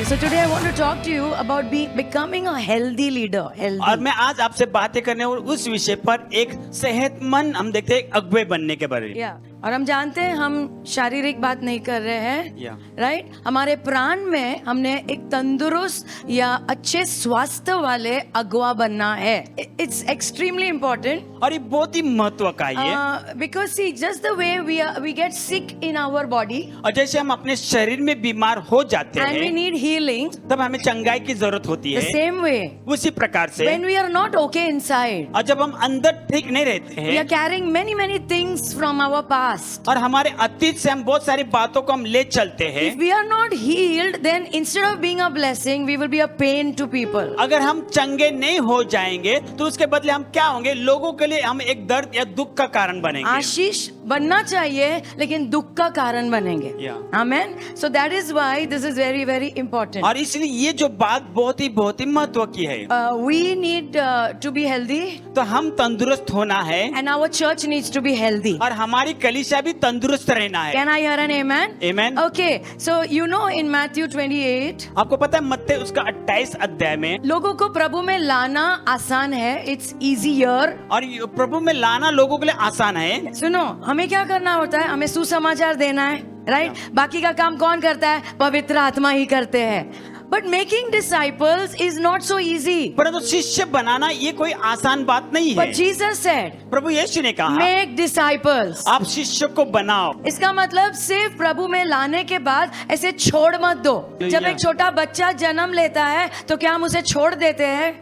So today I want to talk to you about becoming a healthy leader. Healthy. और मैं आज आपसे बातें करने और उस विषय पर एक सेहतमंद हम देखते हैं अगुवे बनने के बारे में। या और हम जानते हैं हम शारीरिक बात नहीं कर रहे हैं, राइट? हमारे प्राण में हमने एक तंदुरुस्त या अच्छे स्वास्थ्य वाले अगुवा बनना है। इट्स एक्सट्रीमली इम्पोर्टेंट और ये बहुत ही महत्व का है, because see just the way we get sick in our body और जैसे हम अपने शरीर में बीमार हो जाते एंड वी हैं नीड हीलिंग, तब हमें चंगाई की जरूरत होती द है। सेम वे उसी प्रकार से when we are not okay inside, और जब हम अंदर ठीक नहीं रहते वी आर हैं carrying many things from our past, और हमारे अतीत से हम बहुत सारी बातों को हम ले चलते हैं। if we are not healed, then instead of being a blessing, we will be a pain to people. अगर हम चंगे नहीं हो जाएंगे तो उसके बदले हम क्या होंगे? लोगों के लिए हम एक दर्द या दुख का कारण बनेंगे। आशीष बनना चाहिए लेकिन दुख का कारण बनेंगे। आमेन। So that is why this is very very important. और इसलिए ये जो बात बहुत ही महत्व की है। We need to be healthy. तो हम तंदुरुस्त होना है, and our church needs to be healthy. और हमारी कलीसिया भी तंदुरुस्त रहना है। Can I hear an amen? Amen. Okay, so you know in Matthew 28, आपको पता है मत्ती उसका 28 अध्याय में लोगों को प्रभु में लाना आसान है, it's easier. और प्रभु में लाना लोगों के लिए आसान है। सुनो, हमें क्या करना होता है? हमें सुसमाचार देना है, राइट? बाकी का काम कौन करता है? पवित्र आत्मा ही करते हैं। But making disciples is not so easy. परंतु शिष्य बनाना ये कोई आसान बात नहीं है। But Jesus said, प्रभु यीशु ने कहा, make disciples. आप शिष्य को बनाओ। इसका मतलब सिर्फ प्रभु में लाने के बाद ऐसे छोड़ मत दो। जब एक छोटा बच्चा जन्म लेता है तो क्या हम उसे छोड़ देते हैं?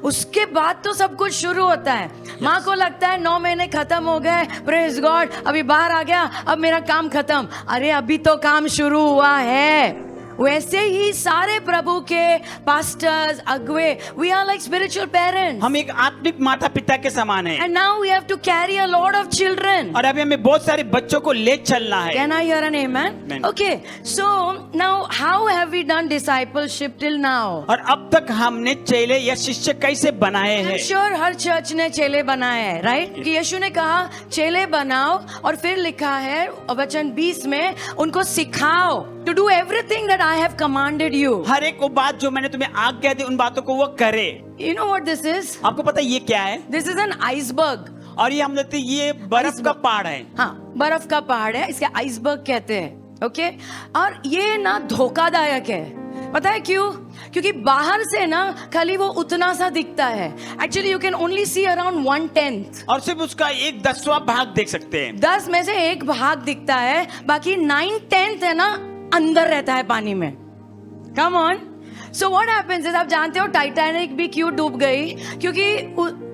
उसके बाद तो सब कुछ शुरू होता है। माँ को लगता है 9 महीने खत्म हो गए, प्रेज गॉड, अभी बाहर आ गया, अब मेरा काम खत्म। अरे अभी तो काम शुरू हुआ है। वैसे ही सारे प्रभु के पास्टर्स, अगुवे, we are like spiritual parents. हम एक आत्मिक माता पिता के समान हैं। And now we have to carry a lot of children. और अभी हमें बहुत सारे बच्चों को ले चलना है। Can I hear an amen? Amen. Okay, so now how have we done discipleship till now? और अब तक हमने चेले या शिष्य कैसे बनाए I'm हैं? sure हर चर्च ने चेले बनाए हैं, right? कि यीशु ने कहा चेले बनाओ, और फिर लिखा है वचन 20 में उनको सिखाओ to do everything that I have commanded you. हर एक वो बात जो मैंने तुम्हें आज्ञा दी उन बातों को वो करे। You know what this is? आपको पता है ये क्या है? This is an iceberg. और ये हम देखते हैं ये बर्फ का पहाड़ है। हाँ, बर्फ का पहाड़ है, इसके आइसबर्ग कहते हैं, ओके? और ये ना धोखादायक है। पता है क्यों? क्योंकि बाहर से ना खाली वो उतना सा दिखता है। Actually you can only see around 1/10, और सिर्फ उसका 1/10वां भाग देख सकते हैं। 10 में से एक भाग दिखता है, बाकी 9/10 है ना अंदर रहता है पानी में। Come on. So what happens is, आप जानते हो टाइटैनिक भी क्यों डूब गई? क्योंकि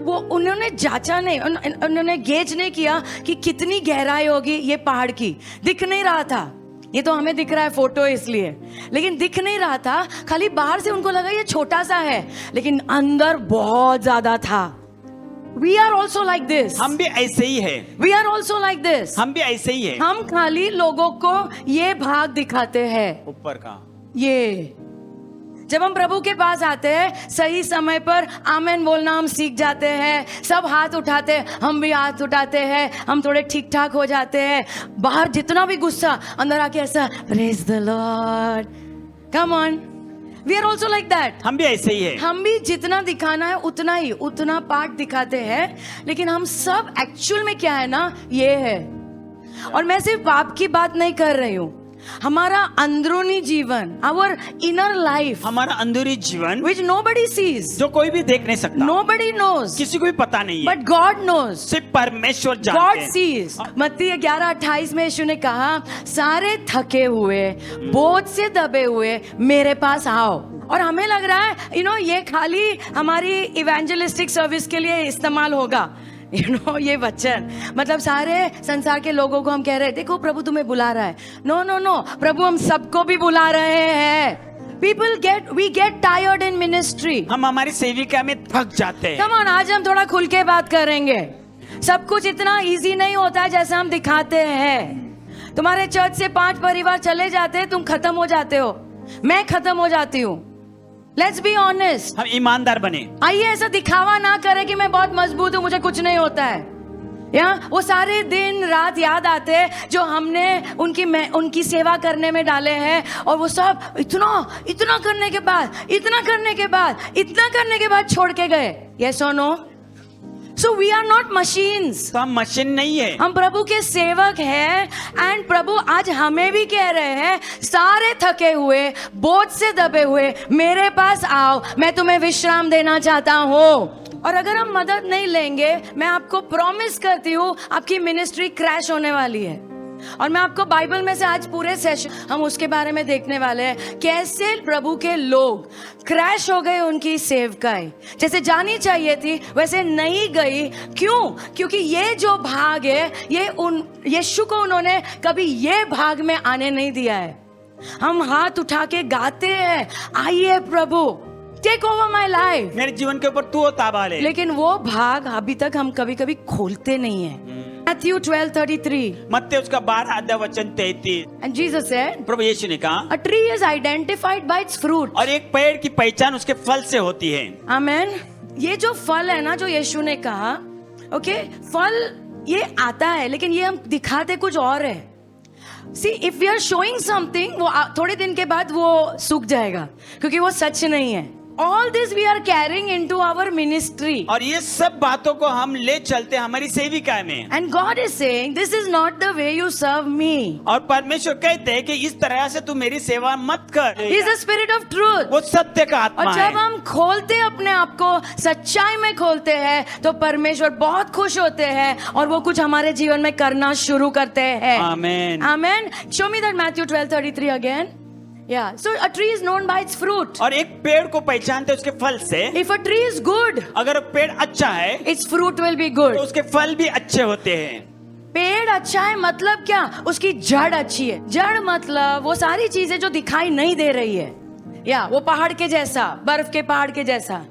वो उन्होंने जांचा नहीं, उन्होंने गेज नहीं किया कि कितनी गहराई होगी ये पहाड़ की। दिख नहीं रहा था। ये तो हमें दिख रहा है फोटो इसलिए, लेकिन दिख नहीं रहा था। खाली बाहर से उनको लगा ये छोटा सा है, लेकिन अंदर बहुत ज्यादा था। We are also like this. हम भी ऐसे ही है। We are also like this. हम भी ऐसे ही है। हम खाली लोगों को ये भाग दिखाते हैं, ऊपर का। ये जब हम प्रभु के पास आते हैं सही समय पर आमेन बोलना हम सीख जाते हैं, सब हाथ उठाते हैं, हम भी हाथ उठाते हैं, हम थोड़े ठीक ठाक हो जाते हैं। बाहर जितना भी गुस्सा, अंदर आके ऐसा praise the Lord, come on. We are also like that. हम भी ऐसे ही है। हम भी जितना दिखाना है उतना पार्ट दिखाते हैं, लेकिन हम सब एक्चुअल में क्या है ना, ये है। और मैं सिर्फ पाप की बात नहीं कर रही हूँ, हमारा अंदरूनी जीवन, आवर इनर लाइफ, हमारा अंदरूनी जीवन which nobody sees, जो कोई भी देख नहीं सकता, nobody knows, किसी को भी पता नहीं है, but God knows, सिर्फ परमेश्वर जानते God हैं। sees। मत्ती 11:28 में यीशु ने कहा, सारे थके हुए, बोझ से दबे हुए मेरे पास आओ। और हमें लग रहा है ये खाली हमारी इवेंजलिस्टिक सर्विस के लिए इस्तेमाल होगा। ये वचन मतलब सारे संसार के लोगों को हम कह रहे हैं, देखो प्रभु तुम्हें बुला रहा है। नो, प्रभु हम सबको भी बुला रहे हैं। we get tired in ministry. हम हमारी सेविका में थक जाते हैं। Come on, आज हम थोड़ा खुल के बात करेंगे। सब कुछ इतना इजी नहीं होता है जैसा हम दिखाते हैं। तुम्हारे चर्च से 5 परिवार चले जाते हैं, तुम खत्म हो जाते हो, मैं खत्म हो जाती हूँ। Let's be honest. हम ईमानदार बने। आइए ऐसा दिखावा ना करें कि मैं बहुत मजबूत हूँ, मुझे कुछ नहीं होता है। या वो सारे दिन रात याद आते हैं जो हमने उनकी सेवा करने में डाले हैं, और वो सब इतना करने के बाद छोड़ के गए। यस और no? So we are not machines. तो हम मशीन नहीं है, हम प्रभु के सेवक हैं। एंड प्रभु आज हमें भी कह रहे हैं, सारे थके हुए, बोझ से दबे हुए मेरे पास आओ, मैं तुम्हें विश्राम देना चाहता हूँ। और अगर हम मदद नहीं लेंगे, मैं आपको प्रॉमिस करती हूँ आपकी मिनिस्ट्री क्रैश होने वाली है। और मैं आपको बाइबल में से आज पूरे सेशन हम उसके बारे में देखने वाले हैं, कैसे प्रभु के लोग क्रैश हो गए, उनकी सेवकाई जैसे जानी चाहिए थी वैसे नहीं गई। क्यों? क्योंकि ये जो भाग है, ये यीशु को उन्होंने कभी ये भाग में आने नहीं दिया है। हम हाथ उठा के गाते हैं, आइए प्रभु, टेक ओवर माई लाइफ, मेरे जीवन के ऊपर तू ताबा ले। लेकिन वो भाग अभी तक हम कभी कभी खोलते नहीं है। Matthew 12:33 मत्ती उसका 12:33। And Jesus said, प्रभु यीशु ने कहा, a tree is identified by its fruit. और एक पेड़ की पहचान उसके फल से होती है। आमेन। ये जो फल है ना, जो यीशु ने कहा, ओके, फल ये आता है, लेकिन ये हम दिखाते कुछ और है। See, if we are showing something, वो थोड़े दिन के बाद वो सूख जाएगा, क्योंकि वो सच नहीं है। All this we are carrying into our ministry. और ये सब बातों को हम ले चलते हमारी सेविका में। And God is saying, this is not the way you serve me. और परमेश्वर कहते हैं कि इस तरह से तू मेरी सेवा मत कर। He is the spirit of truth. वो सत्य का आत्मा और है। जब हम खोलते अपने आप को, सच्चाई में खोलते हैं, तो परमेश्वर बहुत खुश होते हैं और वो कुछ हमारे जीवन में करना शुरू करते हैं। आमेन। Amen. Show me that Matthew 12:33 again. Yeah. So a tree is known by its fruit. और एक पेड़ को पहचानते उसके फल से। If a tree is good, अगर पेड़ अच्छा है, its fruit will be good. तो उसके फल भी अच्छे होते हैं। पेड़ अच्छा है मतलब क्या? उसकी जड़ अच्छी है। जड़ मतलब वो सारी चीजें जो दिखाई नहीं दे रही है, या वो पहाड़ के जैसा, बर्फ के पहाड़ के जैसा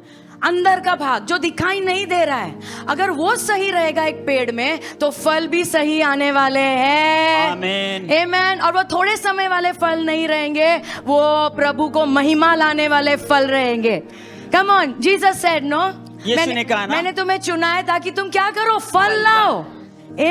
अंदर का भाग जो दिखाई नहीं दे रहा है, अगर वो सही रहेगा एक पेड़ में, तो फल भी सही आने वाले हैं। आमेन। आमेन। और वो थोड़े समय वाले फल नहीं रहेंगे, वो प्रभु को महिमा लाने वाले फल रहेंगे। Come on, Jesus said no, यीशु ने कहा ना, मैंने तुम्हें चुना है ताकि तुम क्या करो, फल लाओ।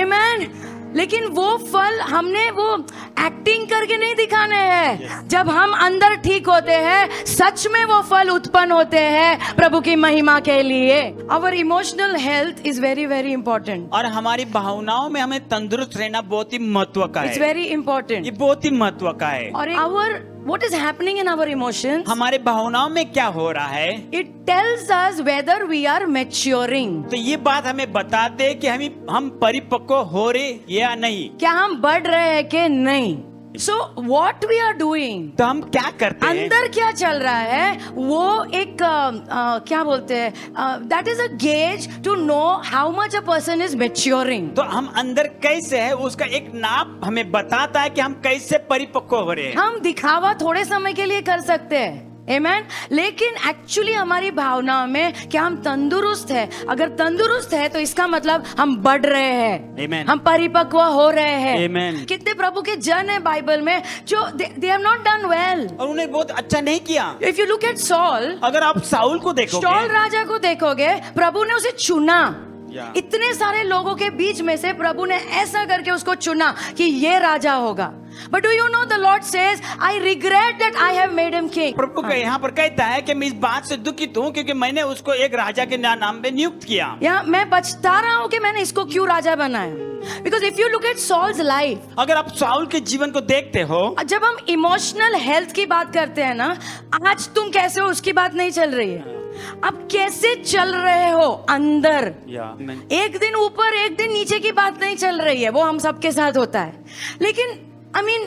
आमेन। लेकिन वो फल हमने वो एक्टिंग करके नहीं दिखाने हैं। जब हम अंदर ठीक होते हैं, सच में वो फल उत्पन्न होते हैं प्रभु की महिमा के लिए। Our emotional health is very very important. और हमारी भावनाओं में हमें तंदुरुस्त रहना बहुत ही महत्व का It's है। very important. ये बहुत ही महत्व का है। और what is happening in our emotions? हमारे भावनाओं में क्या हो रहा है, It tells us whether we are maturing. तो ये बात हमें बताते हैं कि हम परिपक्व हो रहे या नहीं। क्या हम बढ़ रहे हैं कि नहीं? So what we are doing? तो हम क्या करते हैं, अंदर क्या चल रहा है, वो एक क्या बोलते हैं, that is a gauge to know how much a person is maturing. तो हम अंदर कैसे है उसका एक नाप हमें बताता है कि हम कैसे परिपक्व हो रहे हैं। हम दिखावा थोड़े समय के लिए कर सकते हैं, आमेन, लेकिन एक्चुअली हमारी भावना में क्या हम तंदुरुस्त है? अगर तंदुरुस्त है तो इसका मतलब हम बढ़ रहे हैं, Amen. हम परिपक्व हो रहे हैं। Amen. कितने प्रभु के जन है बाइबल में जो they have not done well. और उन्हें बहुत अच्छा नहीं किया। If you look at Saul, अगर आप साउल को देखोगे, शॉल राजा को देखोगे, प्रभु ने उसे चुना। Yeah. इतने सारे लोगों के बीच में से प्रभु ने ऐसा करके उसको चुना कि ये राजा होगा। But do you know the Lord says, I regret that I have made him king. प्रभु का यहाँ पर कहता है कि मैं इस बात से दुखित हूँ क्योंकि मैंने उसको एक राजा के नाम पे नियुक्त किया। या मैं पछता रहा हूँ कि मैंने इसको क्यों राजा बनाया। Because if you look at Saul's life, अगर आप साउल के जीवन को देखते हो, जब हम इमोशनल हेल्थ की बात करते हैं ना, आज तुम कैसे हो उसकी बात नहीं चल रही है, अब कैसे चल रहे हो अंदर। एक दिन ऊपर एक दिन नीचे की बात नहीं चल रही है, वो हम सबके साथ होता है। लेकिन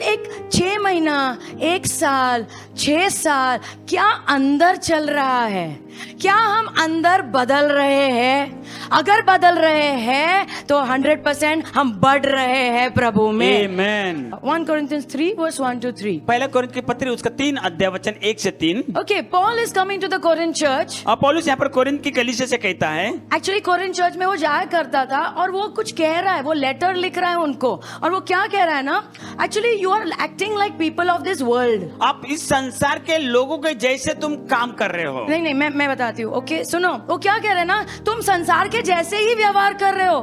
एक 6 महीना, 1 साल, 6 साल, क्या अंदर चल रहा है? क्या हम अंदर बदल रहे हैं? अगर बदल रहे हैं तो 100% हम बढ़ रहे हैं प्रभु में। Amen. 1 Corinthians 3 verse 1 to 3. पहला कोरिन्थ की पत्री उसका 3 अध्याय वचन 1 से 3। Okay, Paul is coming to the Corinth church. अब पौलुस यहाँ पर कोरिन्थ की कलीसिया से कहता है, एक्चुअली कोरिन्थ चर्च में वो जाया करता था और वो कुछ कह रहा है, वो लेटर लिख रहा है उनको, और वो क्या कह रहा है ना, actually you are acting like people of this world. आप इस संसार के लोगों के जैसे तुम काम कर रहे हो। नहीं, मैं बताती हूँ। ओके, सुनो, वो क्या कह रहे हैं ना, तुम संसार के जैसे ही व्यवहार कर रहे हो।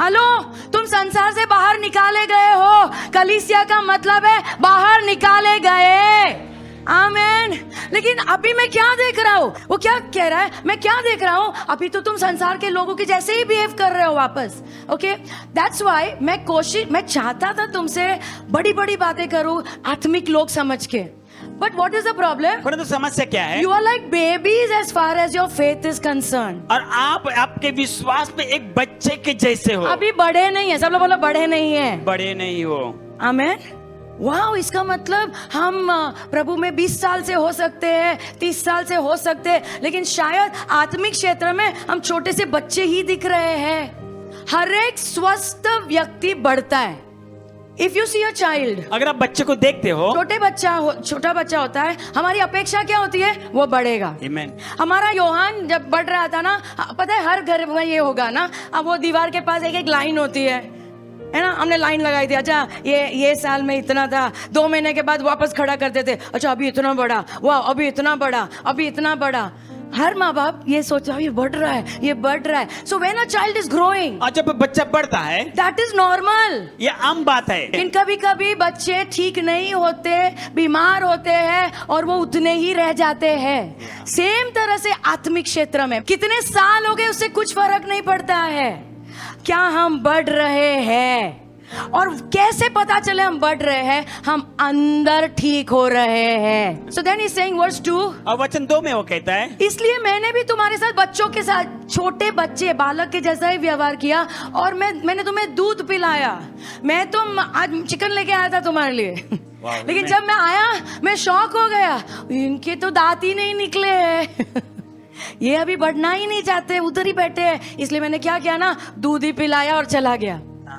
हेलो, तुम संसार से बाहर निकाले गए हो। कलीसिया का मतलब है बाहर निकाले गए। आमेन। लेकिन अभी मैं क्या देख रहा हूँ, वो क्या कह रहा है, मैं क्या देख रहा हूँ, अभी तो तुम संसार के लोगों के जैसे ही बिहेव कर रहे हो वापस। ओके, दैट्स व्हाई मैं चाहता था तुमसे बड़ी बड़ी बातें करूँ आत्मिक लोग समझ के। But what is the problem? परंतु समस्या क्या है? You are like babies as far as your faith is concern. और आप आपके विश्वास में एक बच्चे के जैसे हो, अभी बड़े नहीं है। सब लोग बोलो बड़े नहीं है। बड़े नहीं हो। आमेन। वाह, इसका मतलब हम प्रभु में 20 साल से हो सकते हैं, 30 साल से हो सकते हैं, लेकिन शायद आत्मिक क्षेत्र में हम छोटे से बच्चे ही दिख रहे हैं। हर एक स्वस्थ व्यक्ति बढ़ता है। If you see a child, अगर आप बच्चे को देखते हो, छोटा बच्चा होता है, हमारी अपेक्षा क्या होती है? वो बढ़ेगा। आमीन। हमारा योहान जब बढ़ रहा था ना, पता है हर घर में ये होगा ना, अब वो दीवार के पास एक एक लाइन होती है ना, हमने लाइन लगाई थी। अच्छा ये साल में इतना था, 2 महीने के बाद वापस खड़ा करते थे। अच्छा अभी इतना बड़ा, वाह अभी इतना बड़ा, अभी इतना बड़ा। हर माँ बाप ये सोचा ये बढ़ रहा है, ये बढ़ रहा है। So when a child is growing, और जब बच्चा बढ़ता है, दैट इज नॉर्मल। ये आम बात है। लेकिन कभी कभी बच्चे ठीक नहीं होते, बीमार होते हैं और वो उतने ही रह जाते हैं। सेम तरह से आत्मिक क्षेत्र में कितने साल हो गए उससे कुछ फर्क नहीं पड़ता है। क्या हम बढ़ रहे हैं? और कैसे पता चले हम बढ़ रहे हैं? हम अंदर ठीक हो रहे हैं। So then he saying verse 2, और वचन 2 में वो कहता है, इसलिए मैंने भी तुम्हारे साथ बच्चों के साथ, छोटे बच्चे बालक के जैसा ही व्यवहार किया, और मैंने तुम्हें दूध पिलाया। मैं तो आज चिकन लेके आया था तुम्हारे लिए लेकिन जब मैं आया मैं शॉक हो गया, इनके तो दांत ही नहीं निकले हैं ये अभी बढ़ना ही नहीं चाहते, उधर ही बैठे हैं। इसलिए मैंने क्या किया ना, दूध ही पिलाया और चला गया।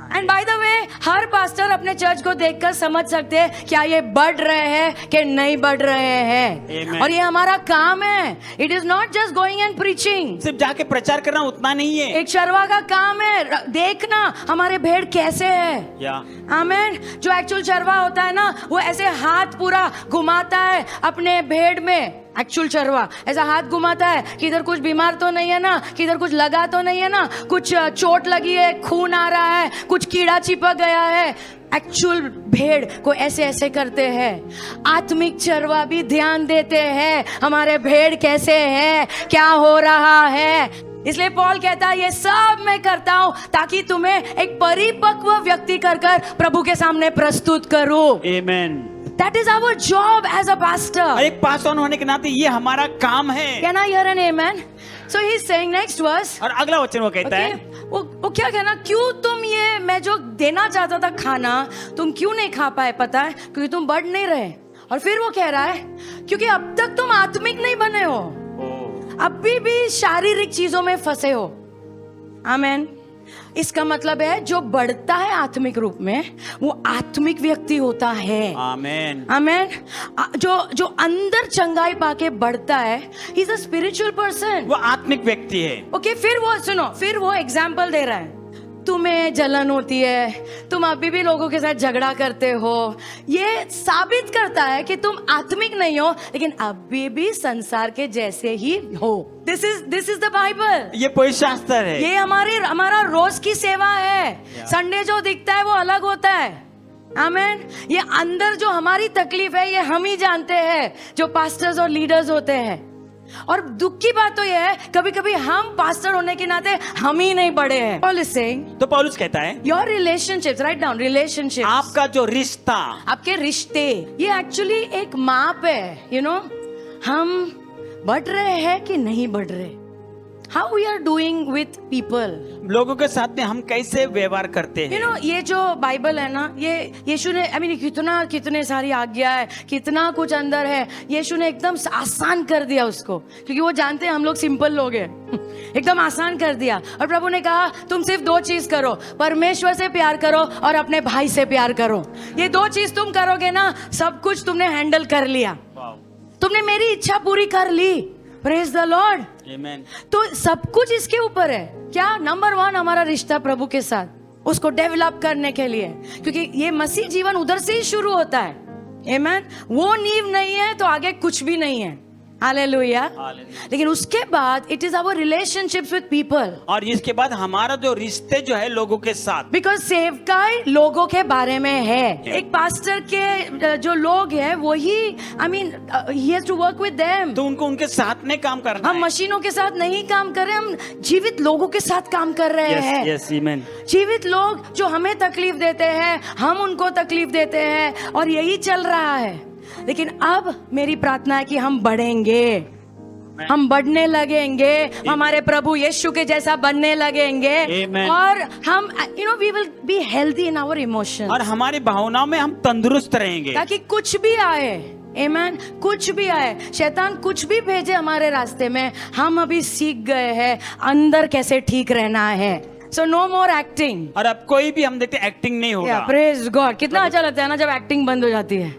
And by the way, her pastor अपने चर्च को देखकर समझ सकते हैं क्या ये बढ़ रहे हैं कि नहीं बढ़ रहे हैं। Amen. और ये हमारा काम है। It is not just going and preaching. सिर्फ जाके प्रचार करना उतना नहीं है। एक चरवा का काम है देखना हमारे भेड़ कैसे है। आमेन। जो एक्चुअल चरवा होता है ना, वो ऐसे हाथ पूरा घुमाता है अपने भेड़ में। एक्चुअल चरवा ऐसा हाथ घुमाता है कि इधर कुछ बीमार तो नहीं है ना, कि इधर कुछ लगा तो नहीं है ना, कुछ चोट लगी है, खून आ रहा है, कुछ कीड़ा चिपक गया है। एक्चुअल भेड़ को ऐसे ऐसे करते हैं। आत्मिक चरवा भी ध्यान देते हैं हमारे भेड़ कैसे है, क्या हो रहा है। इसलिए पॉल कहता है ये सब मैं करता हूं ताकि तुम्हें एक परिपक्व व्यक्ति कर प्रभु के सामने प्रस्तुत करूं। आमीन। That is our job as a pastor. एक पास्टर होने के नाते ये हमारा काम है। Can I hear an amen? So he's saying next verse. और अगला वचन वो कहता है, वो क्या कहना, क्यों तुम ये मैं जो देना चाहता था खाना तुम क्यों नहीं खा पाए? पता है क्योंकि तुम बढ़ नहीं रहे। और फिर वो कह रहा है क्योंकि अब तक तुम आत्मिक नहीं बने हो, अभी भी शारीरिक चीजों में फंसे हो। आमेन। इसका मतलब है जो बढ़ता है आत्मिक रूप में वो आत्मिक व्यक्ति होता है। आमेन। आमेन। जो अंदर चंगाई पाके बढ़ता है, he is a spiritual person, वो आत्मिक व्यक्ति है। ओके, फिर वो सुनो, फिर वो एग्जाम्पल दे रहा है। तुम्हें जलन होती है, तुम अभी भी लोगों के साथ झगड़ा करते हो, ये साबित करता है कि तुम आत्मिक नहीं हो, लेकिन अभी भी संसार के जैसे ही हो। This is the Bible. ये पवित्र शास्त्र है। ये हमारा रोज की सेवा है। संडे जो दिखता है वो अलग होता है। आमेन। ये अंदर जो हमारी तकलीफ है ये हम ही जानते हैं, जो पास्टर्स और लीडर्स होते हैं। और दुख की बात तो ये है कभी कभी हम पास्टर होने के नाते हम ही नहीं बढ़े हैं। Paul is saying, तो पौलुस कहता है, your relationships, write down relationships, आपका जो रिश्ता, आपके रिश्ते, ये एक्चुअली एक माप है। यू नो, हम बढ़ रहे हैं कि नहीं बढ़ रहे। How we are doing with people, लोगों के साथ में हम कैसे व्यवहार करते हैं। यू नो, ये जो बाइबल है ना, ये यीशु ने कितने सारी आज्ञा है, कितना कुछ अंदर है। यीशु ने एकदम आसान कर दिया उसको, क्योंकि वो जानते हैं हम लोग सिंपल लोग हैं एकदम आसान कर दिया। और प्रभु ने कहा तुम सिर्फ 2 चीज करो, परमेश्वर से प्यार करो और अपने भाई से प्यार करो। ये 2 चीज तुम करोगे ना, सब कुछ तुमने हैंडल कर लिया। तुमने मेरी इच्छा पूरी कर ली। Praise the Lord. आमेन। तो सब कुछ इसके ऊपर है। क्या? नंबर 1 हमारा रिश्ता प्रभु के साथ, उसको डेवलप करने के लिए, क्योंकि ये मसीह जीवन उधर से ही शुरू होता है। आमेन। वो नींव नहीं है तो आगे कुछ भी नहीं है। हालेलुया। हालेलुया। लेकिन उसके बाद it is our relationships with people, और इसके बाद हमारा जो रिश्ते जो है लोगों के साथ, बिकॉज सेवकाई लोगों के बारे में है। एक पास्टर के जो लोग हैं वही, I mean he has to work with them. तो उनको उनके साथ में काम करना हम है। मशीनों के साथ नहीं काम कर रहे, हम जीवित लोगों के साथ काम कर रहे हैं। यस आमीन। जीवित लोग जो हमें तकलीफ देते हैं, हम उनको तकलीफ देते हैं, और यही चल रहा है। लेकिन अब मेरी प्रार्थना है कि हम बढ़ेंगे, हम बढ़ने लगेंगे, हमारे प्रभु यीशु के जैसा बनने लगेंगे, Amen. और हम we will be healthy in our emotions, और हमारी भावनाओं में हम तंदुरुस्त रहेंगे। ताकि कुछ भी आए, आमीन, कुछ भी आए, शैतान कुछ भी भेजे हमारे रास्ते में, हम अभी सीख गए हैं अंदर कैसे ठीक रहना है। सो नो मोर एक्टिंग। और अब कोई भी हम देखते एक्टिंग नहीं होगा। Praise God. कितना अच्छा लगता है ना जब एक्टिंग बंद हो जाती है।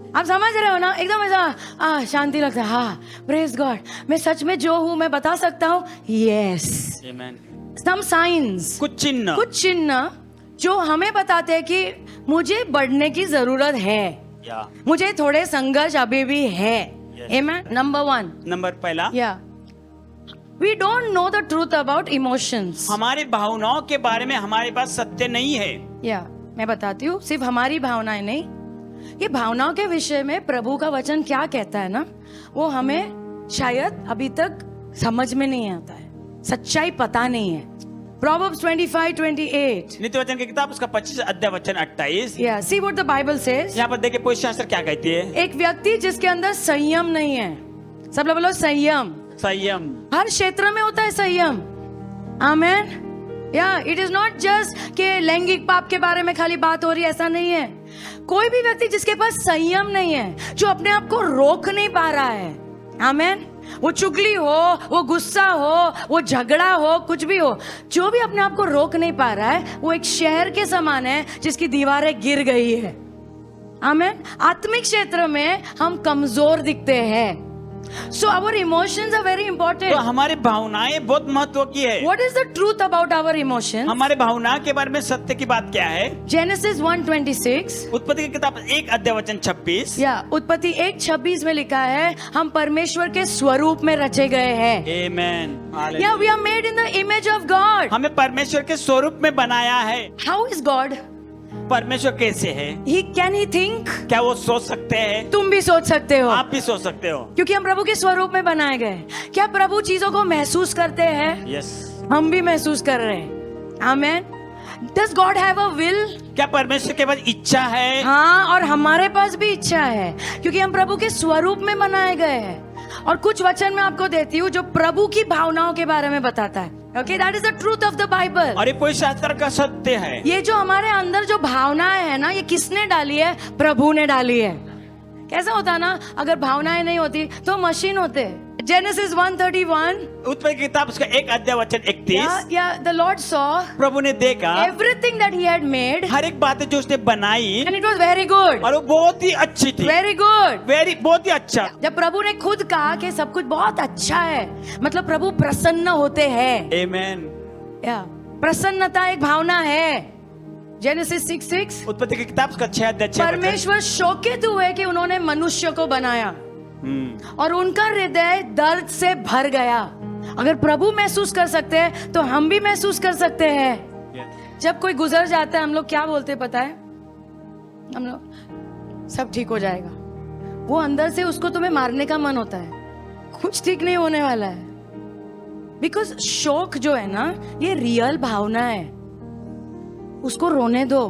आप समझ रहे हो ना, एकदम ऐसा शांति लगता है। हाँ, प्रेज गॉड, मैं सच में जो हूँ मैं बता सकता हूँ। यस, आमीन। सम साइंस, कुछ चिन्ह जो हमें बताते हैं कि मुझे बढ़ने की जरूरत है, या मुझे थोड़े संघर्ष अभी भी है। Yes. आमेन। नंबर 1, नंबर पहला, we don't know the truth about emotions. हमारी भावनाओं के बारे में हमारे पास सत्य नहीं है। मैं बताती हूँ, सिर्फ हमारी भावनाएं नहीं, ये भावनाओं के विषय में प्रभु का वचन क्या कहता है ना, वो हमें शायद अभी तक समझ में नहीं आता है, सच्चाई पता नहीं है। Proverbs 25:28. नीति वचन की किताब उसका 25 अध्याय वचन 28। Yeah, see what the Bible says. यहाँ पर देखिए पवित्र शास्त्र क्या कहती है। एक व्यक्ति जिसके अंदर संयम नहीं है, सब लोग बोलो संयम। संयम हर क्षेत्र में होता है संयम। आमेन। इट इज नॉट जस्ट कि लैंगिक पाप के बारे में खाली बात हो रही है, ऐसा नहीं है। कोई भी व्यक्ति जिसके पास संयम नहीं है, जो अपने आप को रोक नहीं पा रहा है, आमेन, वो चुगली हो, वो गुस्सा हो, वो झगड़ा हो, कुछ भी हो, जो भी अपने आप को रोक नहीं पा रहा है, वो एक शहर के समान है जिसकी दीवारें गिर गई है। आमेन। आत्मिक क्षेत्र में हम कमजोर दिखते हैं। So our emotions are very important. तो हमारी भावनाएं बहुत महत्व की है। What is the truth about our emotions? हमारे भावना के बारे में सत्य की बात क्या है। Genesis 1:26. उत्पत्ति की किताब 1 अध्याय वचन 26। उत्पत्ति 1:26 में लिखा है, हम परमेश्वर के स्वरूप में रचे गए हैं। Amen. We are made in the image of God. हमें परमेश्वर के स्वरूप में बनाया है। How is God? परमेश्वर कैसे है? Can he think? क्या वो सोच सकते हैं? तुम भी सोच सकते हो। आप भी सोच सकते हो। क्योंकि हम प्रभु के स्वरूप में बनाए गए। क्या प्रभु चीजों को महसूस करते हैं? यस। हम भी महसूस कर रहे हैं। आमेन। Does God have a will? क्या परमेश्वर के पास इच्छा है? हाँ, और हमारे पास भी इच्छा है, क्योंकि हम प्रभु के स्वरूप में बनाए गए हैं। और कुछ वचन मैं आपको देती हूँ जो प्रभु की भावनाओं के बारे में बताता है। Okay, that is the truth of the Bible. और ये कोई शास्त्र का सत्य है। ये जो हमारे अंदर जो भावनाएं है ना, ये किसने डाली है? प्रभु ने डाली है। कैसा होता ना, अगर भावनाएं नहीं होती तो मशीन होते। Genesis 1:31. उत्पत्ति की किताब उसका 1 अध्याय वचन 31। The Lord saw प्रभु ने देखा everything that He had made, हर एक बात जो उसने बनाई, and it was very good. और वो बहुत ही अच्छी थी। Very good. बहुत ही अच्छा। जब प्रभु ने खुद कहा कि सब कुछ बहुत अच्छा है, मतलब प्रभु प्रसन्न होते हैं। Amen. प्रसन्नता एक भावना है। Genesis 6:6. उत्पत्ति की किताब उसका 6 अध्याय 6 वचन। परमेश्वर शोकित हुए कि उन्होंने मनुष्य को बनाया, और उनका हृदय दर्द से भर गया। अगर प्रभु महसूस कर सकते हैं तो हम भी महसूस कर सकते हैं। जब कोई गुजर जाता है, हम लोग क्या बोलते हैं पता है? हम लोग सब ठीक हो जाएगा। वो अंदर से उसको तुम्हें मारने का मन होता है, कुछ ठीक नहीं होने वाला है। बिकॉज शोक जो है ना, ये रियल भावना है, उसको रोने दो।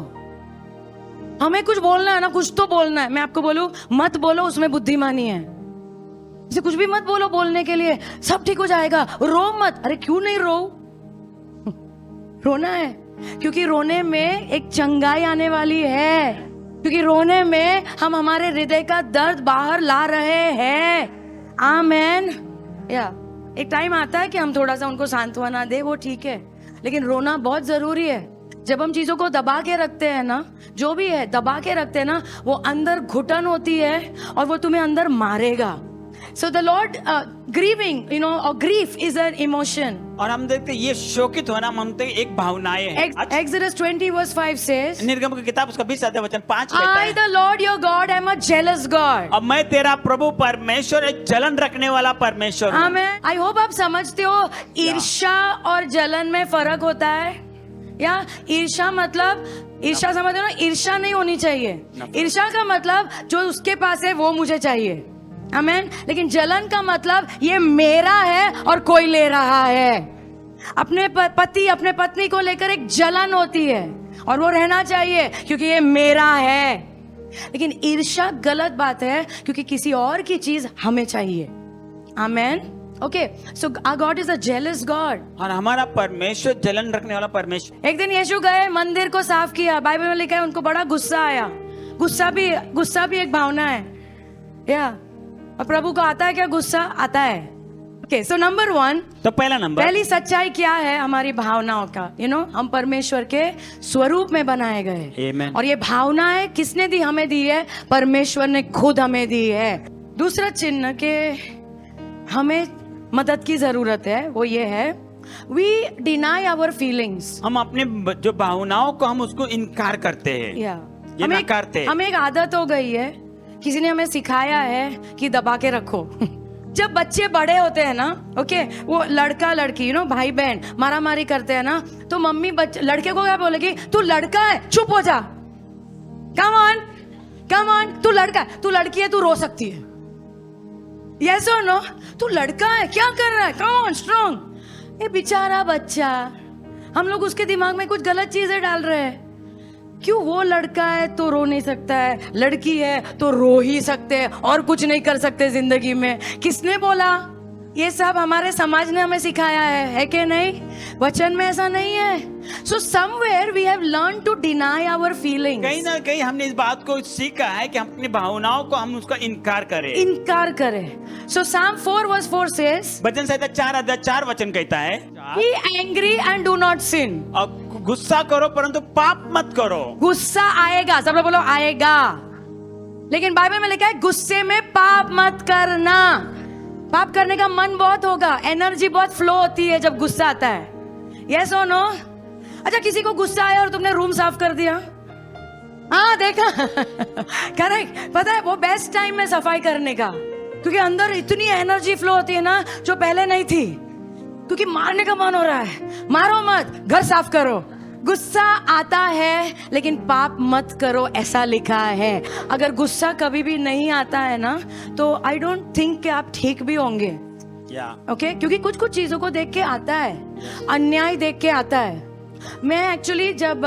हमें कुछ बोलना है ना, कुछ तो बोलना है। मैं आपको बोलूं, मत बोलो, उसमें बुद्धिमानी है। इसे कुछ भी मत बोलो बोलने के लिए, सब ठीक हो जाएगा, रो मत। अरे क्यों नहीं रो? रोना है, क्योंकि रोने में एक चंगाई आने वाली है, क्योंकि रोने में हम हमारे हृदय का दर्द बाहर ला रहे हैं। आमेन। एक टाइम आता है कि हम थोड़ा सा उनको सांत्वना दे, वो ठीक है, लेकिन रोना बहुत जरूरी है। जब हम चीजों को दबा के रखते हैं ना, जो भी है दबा के रखते हैं ना, वो अंदर घुटन होती है और वो तुम्हें अंदर मारेगा। So the Lord, grieving, or grief is an emotion. और हम देखते हैं ये शोकित होना हम देखते हैं एक भावनाएं हैं। Exodus 20 verse 5 says, निर्गम की किताब उसका 20 अध्याय वचन 5 कहता I है, the Lord your God am a jealous God. अब मैं तेरा प्रभु परमेश्वर एक जलन रखने वाला परमेश्वर हूँ। आमेन। आई होप आप समझते हो ईर्ष्या और जलन में फर्क होता है। या ईर्ष्या मतलब, ईर्ष्या समझते हो ना, ईर्ष्या नहीं होनी चाहिए। ईर्ष्या का मतलब जो उसके पास है वो मुझे चाहिए, आमेन। लेकिन जलन का मतलब ये मेरा है और कोई ले रहा है। अपने पति अपने पत्नी को लेकर एक जलन होती है और वो रहना चाहिए क्योंकि ये मेरा है। लेकिन ईर्ष्या गलत बात है क्योंकि किसी और की चीज हमें चाहिए, amen. Okay, so our God is a jealous God. और हमारा परमेश्वर जलन रखने वाला परमेश्वर। एक दिन यीशु गए, मंदिर को साफ किया, बाइबल में लिखा है उनको बड़ा गुस्सा आया। गुस्सा भी एक भावना है, या और प्रभु को आता है क्या गुस्सा? आता है। ओके, सो नंबर 1, तो पहला नंबर, पहली सच्चाई क्या है हमारी भावनाओं का? हम परमेश्वर के स्वरूप में बनाए गए। Amen. और ये भावनाएं किसने दी? हमें दी है, परमेश्वर ने खुद हमें दी है। दूसरा चिन्ह के हमें मदद की जरूरत है वो ये है, वी डिनाई आवर फीलिंग्स। हम अपने जो भावनाओं को हम उसको इनकार करते हैं, ये नकारते हैं। हमें एक आदत हो गई है, किसी ने हमें सिखाया है कि दबा के रखो। जब बच्चे बड़े होते हैं ना, ओके, वो लड़का लड़की भाई बहन मारा मारी करते हैं ना, तो मम्मी लड़के को क्या बोलेगी? तू लड़का है, चुप हो जा। कम ऑन, तू लड़का है, तू लड़की है, तू रो सकती है। यस और नो? तू लड़का है, क्या कर रहा है? Come on, strong. ये बेचारा बच्चा, हम लोग उसके दिमाग में कुछ गलत चीजें डाल रहे हैं। क्यों? वो लड़का है तो रो नहीं सकता है, लड़की है तो रो ही सकते हैं और कुछ नहीं कर सकते जिंदगी में। किसने बोला? ये सब हमारे समाज ने हमें सिखाया है कि नहीं? वचन में ऐसा नहीं है। So somewhere we have learn to deny our feelings. कहीं ना कहीं हमने इस बात को सीखा है कि हम अपनी भावनाओं को हम उसका इनकार करें। सो Psalm 4 verse 4 says, भजन संहिता 4 अध्याय 4 वचन कहता है, Be angry and do not sin. गुस्सा करो परंतु पाप मत करो। गुस्सा आएगा, सब लोग बोलो आएगा, लेकिन बाइबल में लिखा है गुस्से में पाप मत करना। पाप करने का मन बहुत होगा, एनर्जी बहुत फ्लो होती है जब गुस्सा आता है। यस और नो? अच्छा, किसी को गुस्सा आया और तुमने रूम साफ कर दिया, हाँ देखा? करेक्ट। पता है वो बेस्ट टाइम है सफाई करने का, क्योंकि अंदर इतनी एनर्जी फ्लो होती है ना जो पहले नहीं थी, क्योंकि मारने का मन हो रहा है। मारो मत, घर साफ करो। गुस्सा आता है लेकिन पाप मत करो, ऐसा लिखा है। अगर गुस्सा कभी भी नहीं आता है ना, तो आई डोंट थिंक कि आप ठीक भी होंगे। ओके, क्योंकि कुछ कुछ चीजों को देख के आता है, अन्याय देख के आता है। मैं एक्चुअली जब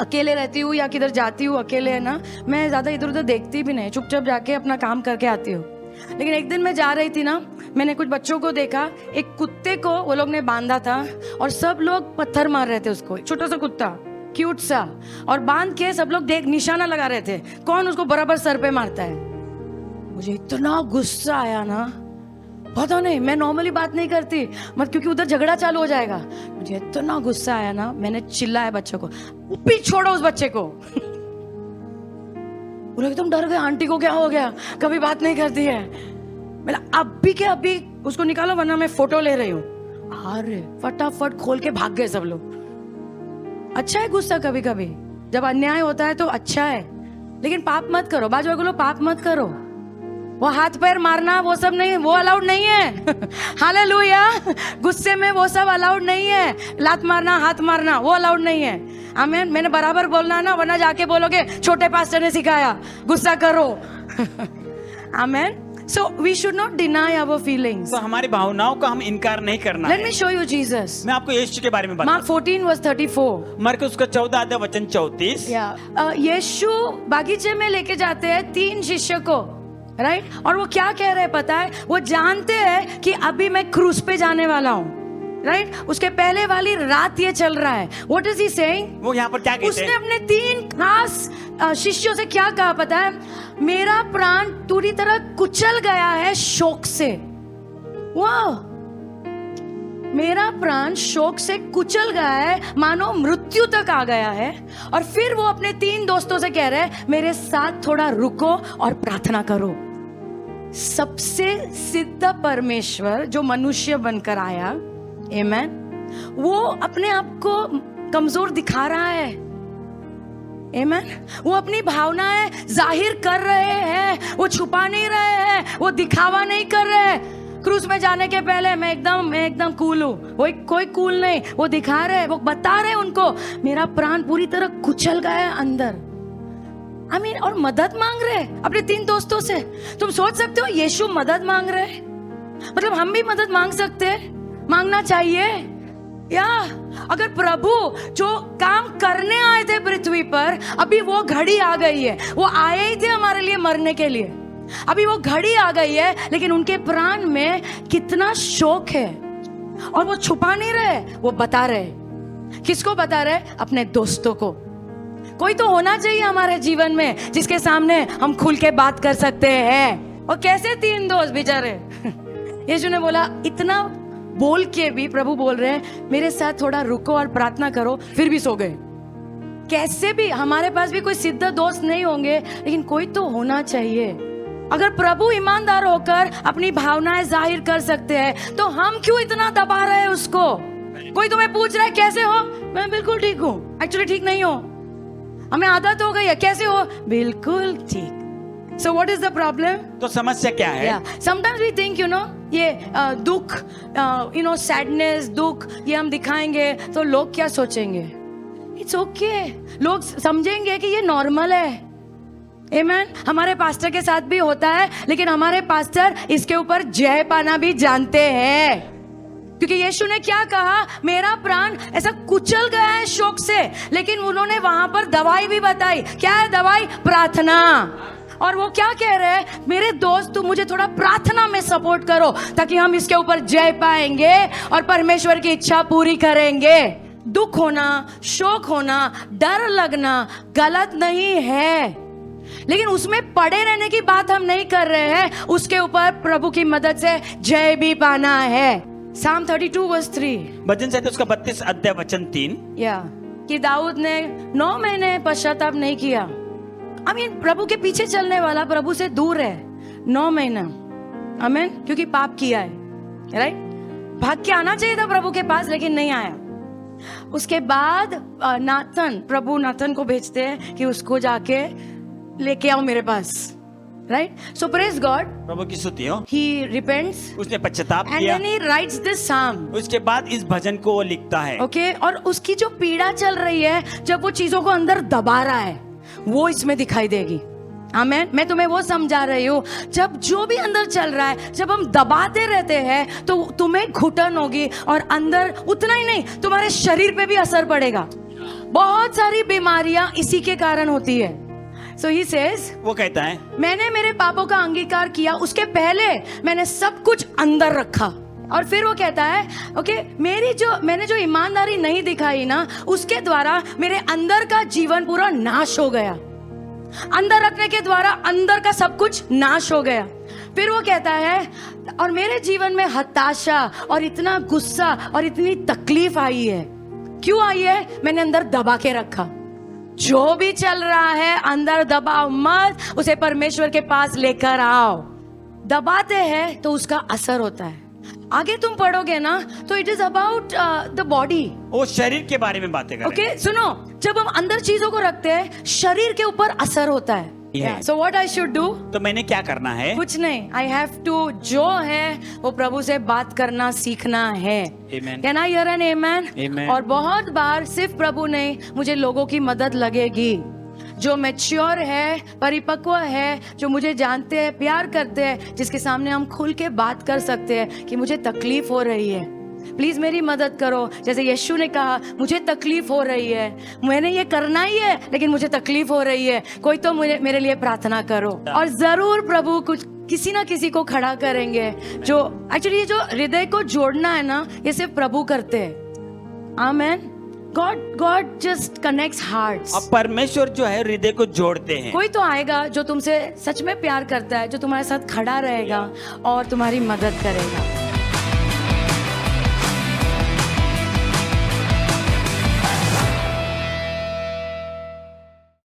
अकेले रहती हूँ या किधर जाती हूँ अकेले, है ना, मैं ज्यादा इधर उधर देखती भी नहीं, चुपचाप जाके अपना काम करके आती हूँ। लेकिन एक दिन मैं जा रही थी ना, मैंने कुछ बच्चों को देखा, एक कुत्ते को वो लोग ने बांधा था और सब लोग पत्थर मार रहे थे उसको। छोटा सा कुत्ता, क्यूट सा, और बांध के सब लोग निशाना लगा रहे थे, कौन उसको बराबर सर पे मारता है। मुझे इतना गुस्सा आया ना, पता नहीं, मैं नॉर्मली बात नहीं करती मत, क्योंकि उधर झगड़ा चालू हो जाएगा। मुझे इतना गुस्सा आया ना, मैंने चिल्लाया बच्चों को, पीछे छोड़ो उस बच्चे को। वो लोग एकदम डर गए, आंटी को क्या हो गया, कभी बात नहीं करती है। मैंने अभी के अभी उसको निकालो वरना मैं फोटो ले रही हूँ। अरे फटाफट खोल के भाग गए सब लोग। अच्छा है गुस्सा कभी कभी, जब अन्याय होता है तो अच्छा है, लेकिन पाप मत करो। बाजू वालों, पाप मत करो। वो हाथ पैर मारना वो सब नहीं, वो अलाउड नहीं है। हालेलुया। गुस्से में वो सब अलाउड नहीं है। लात मारना, हाथ मारना, वो अलाउड नहीं है। आमीन। मैंने बराबर बोलना है ना, वरना जाके बोलोगे छोटे पास्टर ने सिखाया गुस्सा करो। आमीन। So we should not deny our feelings. तो हमारी भावनाओं का हम इनकार नहीं करना Let है। me show you Jesus. मैं आपको यीशु के बारे में बताऊं। Mark 14 verse 34. मरकुस का 14 अध्याय वचन 34। यीशु बागीचे में लेके जाते हैं 3 शिष्य को, राइट? और वो क्या कह रहे हैं पता है? वो जानते हैं कि अभी मैं क्रूस पे जाने वाला हूँ, राइट? उसके पहले वाली रात ये चल रहा है। What is he saying? वो यहाँ पर क्या कहते उसने हैं? अपने 3 खास शिष्यों से क्या कहा पता है? मेरा प्राण पूरी तरह कुचल गया है शोक से। वाह, मेरा प्राण शोक से कुचल गया है, मानो मृत्यु तक आ गया है। और फिर वो अपने 3 दोस्तों से कह रहे हैं, मेरे साथ थोड़ा रुको और प्रार्थना करो। सबसे सिद्ध परमेश्वर जो मनुष्य बनकर आया, आमेन, वो अपने आप को कमजोर दिखा रहा है, आमेन। वो अपनी भावनाएं जाहिर कर रहे हैं, वो छुपा नहीं रहे हैं, वो दिखावा नहीं कर रहे हैं। क्रूस में जाने के पहले मैं एकदम कूल हूँ, वो कोई कूल नहीं, वो दिखा रहे, वो बता रहे उनको मेरा प्राण पूरी तरह कुचल गया है अंदर, आमीन। और मदद मांग रहे अपने 3 दोस्तों से। तुम सोच सकते हो यीशु मदद मांग रहे, मतलब हम भी मदद मांग सकते हैं, मांगना चाहिए। या अगर प्रभु जो काम करने आए थे पृथ्वी पर, अभी वो घड़ी आ गई है, वो आए ही थे हमारे लिए मरने के लिए, अभी वो घड़ी आ गई है, लेकिन उनके प्राण में कितना शोक है और वो छुपा नहीं रहे, वो बता रहे। किसको बता रहे? अपने दोस्तों को। कोई तो होना चाहिए हमारे जीवन में जिसके सामने हम खुल के बात कर सकते हैं। और कैसे 3 दोस्त बेचारे यीशु ने बोला, इतना बोल के भी प्रभु बोल रहे हैं मेरे साथ थोड़ा रुको और प्रार्थना करो, फिर भी सो गए। कैसे भी हमारे पास भी कोई सिद्ध दोस्त नहीं होंगे, लेकिन कोई तो होना चाहिए। अगर प्रभु ईमानदार होकर अपनी भावनाएं जाहिर कर सकते हैं, तो हम क्यों इतना दबा रहे हैं उसको? कोई तुम्हें पूछ रहा है कैसे हो, मैं बिल्कुल ठीक हूँ, एक्चुअली ठीक नहीं हो, हमें आदत हो गई है। कैसे हो? बिल्कुल ठीक। So what is the problem? तो समस्या क्या है? Yeah. Sometimes we think, ये दुख, sadness, दुख, ये हम दिखाएंगे तो लोग क्या सोचेंगे? It's okay. लोग समझेंगे कि ये नॉर्मल है, आमेन। हमारे पास्टर के साथ भी होता है, लेकिन हमारे पास्टर इसके ऊपर जय पाना भी जानते हैं, क्योंकि यीशु ने क्या कहा, मेरा प्राण ऐसा कुचल गया है शोक से, लेकिन उन्होंने वहां पर दवाई भी बताई। क्या है दवाई? प्रार्थना। और वो क्या कह रहे हैं, मेरे दोस्त तुम मुझे थोड़ा प्रार्थना में सपोर्ट करो, ताकि हम इसके ऊपर जय पाएंगे और परमेश्वर की इच्छा पूरी करेंगे। दुख होना, शोक होना, डर लगना गलत नहीं है, लेकिन उसमें पड़े रहने की बात हम नहीं कर रहे हैं, उसके ऊपर प्रभु की मदद से जय भी पाना है। Psalm 32 verse 3, भजन संहिता उसका 32 अध्याय वचन 3, कि दाऊद ने 9 महीने पश्चाताप नहीं किया। प्रभु के पीछे चलने वाला प्रभु से दूर है 9 महीना, आमीन, क्योंकि पाप किया है, राइट। भाग के आना चाहिए था प्रभु के पास, लेकिन नहीं आया। उसके बाद प्रभु नाथन को भेजते हैं कि उसको जाके लेके आओ मेरे पास, राइट। सो प्रेज गॉड, प्रभु की स्तुति हो। ही रिपेंट्स, उसने पश्चाताप एंड किया, देन ही राइट्स दिस साम। उसके बाद इस भजन को वो लिखता है, ओके। और उसकी जो पीड़ा चल रही है, जब वो चीजों को अंदर दबा रहा है, वो इसमें दिखाई देगी, आमीन। मैं तुम्हें वो समझा रही हूँ, जब जो भी अंदर चल रहा है, जब हम दबाते रहते हैं, तो तुम्हें घुटन होगी, और अंदर उतना ही नहीं, तुम्हारे शरीर पे भी असर पड़ेगा। बहुत सारी बीमारियां इसी के कारण होती है। So he says, वो कहता है, मैंने मेरे पापों का अंगीकार किया, उसके पहले मैंने सब कुछ अंदर रखा। और फिर वो कहता है, ओके, मैंने जो ईमानदारी नहीं दिखाई ना, उसके द्वारा मेरे अंदर का जीवन पूरा नाश हो गया। अंदर रखने के द्वारा अंदर का सब कुछ नाश हो गया। फिर वो कहता है, और मेरे जीवन में हताशा और इतना गुस्सा और इतनी तकलीफ आई है। क्यों आई है? मैंने अंदर दबा के रखा। जो भी चल रहा है अंदर दबाओ मत, उसे परमेश्वर के पास लेकर आओ। दबाते हैं तो उसका असर होता है। आगे तुम पढ़ोगे ना, तो it is about the body, वो शरीर के बारे में बातें कर रहे हैं। ओके, सुनो, जब हम अंदर चीजों को रखते हैं, शरीर के ऊपर असर होता है। So what I should do? तो मैंने क्या करना है? कुछ नहीं, आई हैव टू, जो है वो प्रभु से बात करना सीखना है। कैन आई हियर एन आमेन? और बहुत बार सिर्फ प्रभु नहीं, मुझे लोगों की मदद लगेगी, जो मैच्योर है, परिपक्व है, जो मुझे जानते हैं, प्यार करते हैं, जिसके सामने हम खुल के बात कर सकते हैं कि मुझे तकलीफ हो रही है, प्लीज मेरी मदद करो। जैसे यीशु ने कहा, मुझे तकलीफ हो रही है, मैंने ये करना ही है, लेकिन मुझे तकलीफ हो रही है, कोई तो मेरे लिए प्रार्थना करो। और जरूर प्रभु कुछ किसी ना किसी को खड़ा करेंगे। जो एक्चुअली ये जो हृदय को जोड़ना है ना, ये सिर्फ प्रभु करते हैं, आमेन। God just connects hearts. अब परमेश्वर जो है हृदय को जोड़ते हैं। कोई तो आएगा जो तुमसे सच में प्यार करता है, जो तुम्हारे साथ खड़ा रहेगा और तुम्हारी मदद करेगा।